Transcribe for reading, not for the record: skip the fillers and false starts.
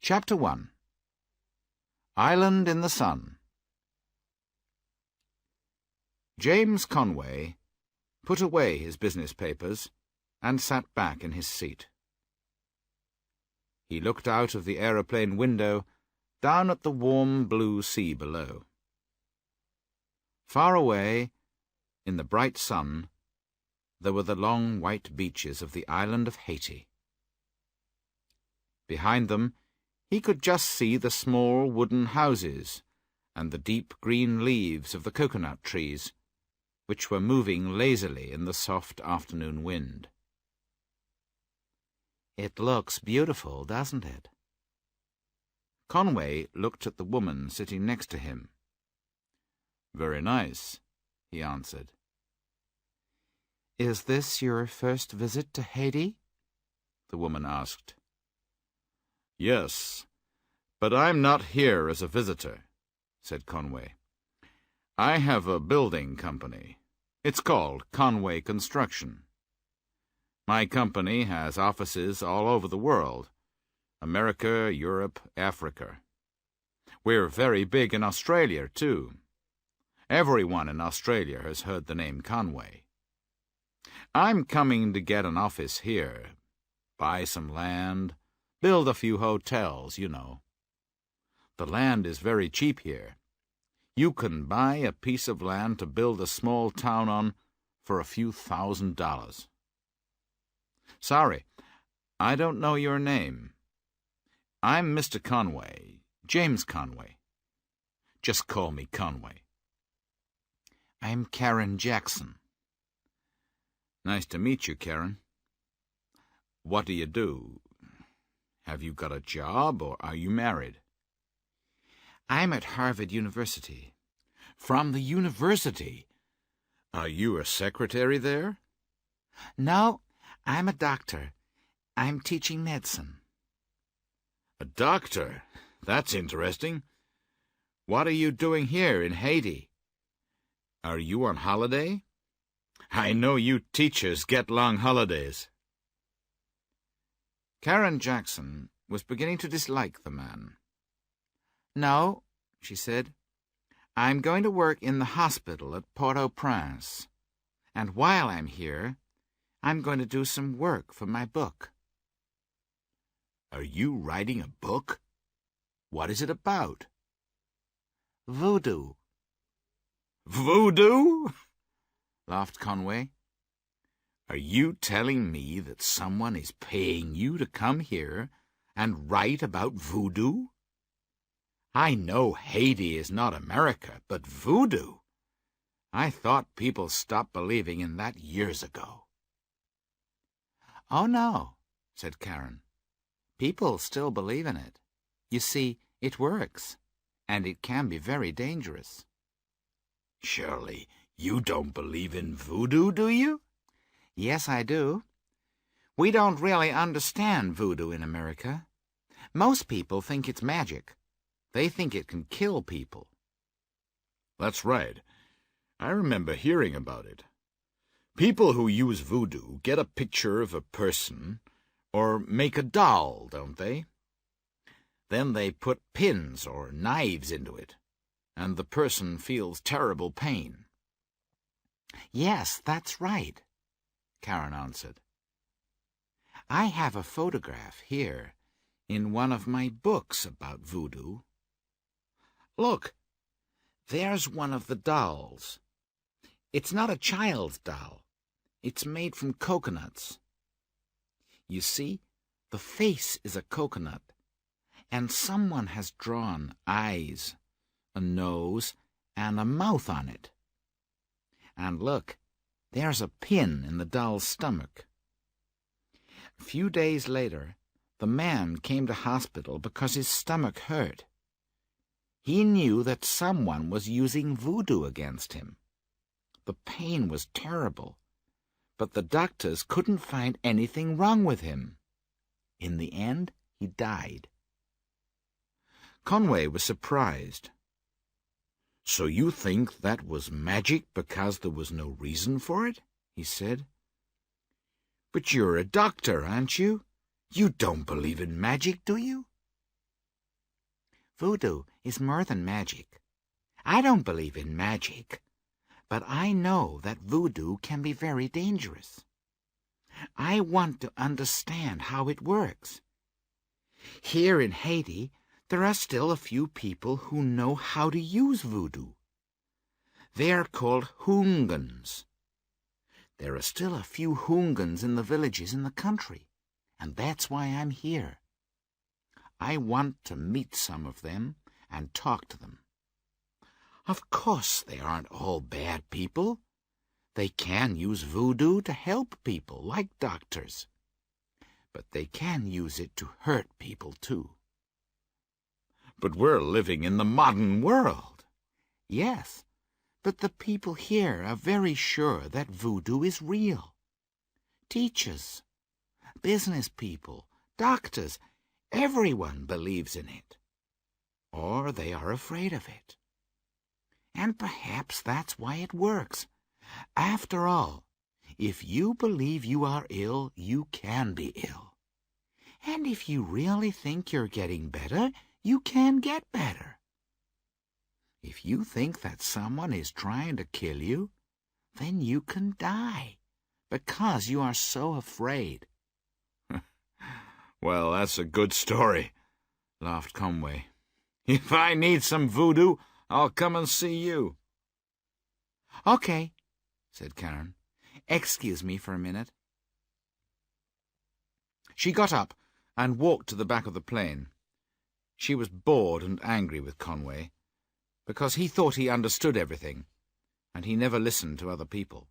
Chapter 1. Island in the Sun. James Conway put away his business papers and sat back in his seat. He looked out of the aeroplane window down at the warm blue sea below. Far away, in the bright sun, there were the long white beaches of the island of Haiti. Behind them, he could just see the small wooden houses and the deep green leaves of the coconut trees, which were moving lazily in the soft afternoon wind. "It looks beautiful, doesn't it?" Conway looked at the woman sitting next to him. "Very nice," he answered. "Is this your first visit to Haiti?" the woman asked. "Yes, but I'm not here as a visitor," said Conway. "I have a building company. It's called Conway Construction. My company has offices all over the world, America, Europe, Africa. We're very big in Australia, too. Everyone in Australia has heard the name Conway. I'm coming to get an office here, buy some land, build a few hotels, you know. The land is very cheap here. You can buy a piece of land to build a small town on for a few $1,000s. Sorry, I don't know your name. I'm Mr. Conway, James Conway. Just call me Conway." "I'm Karen Jackson." "Nice to meet you, Karen. What do you do? Have you got a job, or are you married?" "I'm at Harvard University." "From the university? Are you a secretary there?" "No, I'm a doctor. I'm teaching medicine." "A doctor? That's interesting. What are you doing here in Haiti? Are you on holiday? I know you teachers get long holidays." Karen Jackson was beginning to dislike the man. "No," she said, "I'm going to work in the hospital at Port-au-Prince, and while I'm here, I'm going to do some work for my book." "Are you writing a book? What is it about?" "Voodoo." "Voodoo?" laughed Conway. "Are you telling me that someone is paying you to come here and write about voodoo? I know Haiti is not America, but voodoo? I thought people stopped believing in that years ago." "Oh, no," said Karen. "People still believe in it. You see, it works, and it can be very dangerous." "Surely you don't believe in voodoo, do you?" "Yes, I do. We don't really understand voodoo in America. Most people think it's magic. They think it can kill people." "That's right. I remember hearing about it. People who use voodoo get a picture of a person, or make a doll, don't they? Then they put pins or knives into it, and the person feels terrible pain." "Yes, that's right," Karen answered. "I have a photograph here in one of my books about voodoo. Look, there's one of the dolls. It's not a child's doll. It's made from coconuts. You see, the face is a coconut, and someone has drawn eyes, a nose, and a mouth on it. And look, there's a pin in the doll's stomach. A few days later, the man came to hospital because his stomach hurt. He knew that someone was using voodoo against him. The pain was terrible, but the doctors couldn't find anything wrong with him. In the end, he died." Conway was surprised. "So you think that was magic because there was no reason for it?" he said. "But you're a doctor, aren't you? You don't believe in magic, do you?" Voodoo is more than magic. I don't believe in magic, but I know that voodoo can be very dangerous. I want to understand how it works. Here in Haiti, there are still a few people who know how to use voodoo. They are called Hoongans. There are still a few Hoongans in the villages in the country, and that's why I'm here. I want to meet some of them and talk to them. Of course, they aren't all bad people. They can use voodoo to help people, like doctors. But they can use it to hurt people, too. But we're living in the modern world. Yes, but the people here are very sure that voodoo is real. Teachers, business people, doctors, everyone believes in it. Or they are afraid of it. And perhaps that's why it works. After all, if you believe you are ill, you can be ill. And if you really think you're getting better, you can get better. If you think that someone is trying to kill you, then you can die, because you are so afraid. Well, that's a good story, laughed Conway. If I need some voodoo, I'll come and see you. Okay, said Karen. Excuse me for a minute. She got up and walked to the back of the plane. She was bored and angry with Conway, because he thought he understood everything, and he never listened to other people.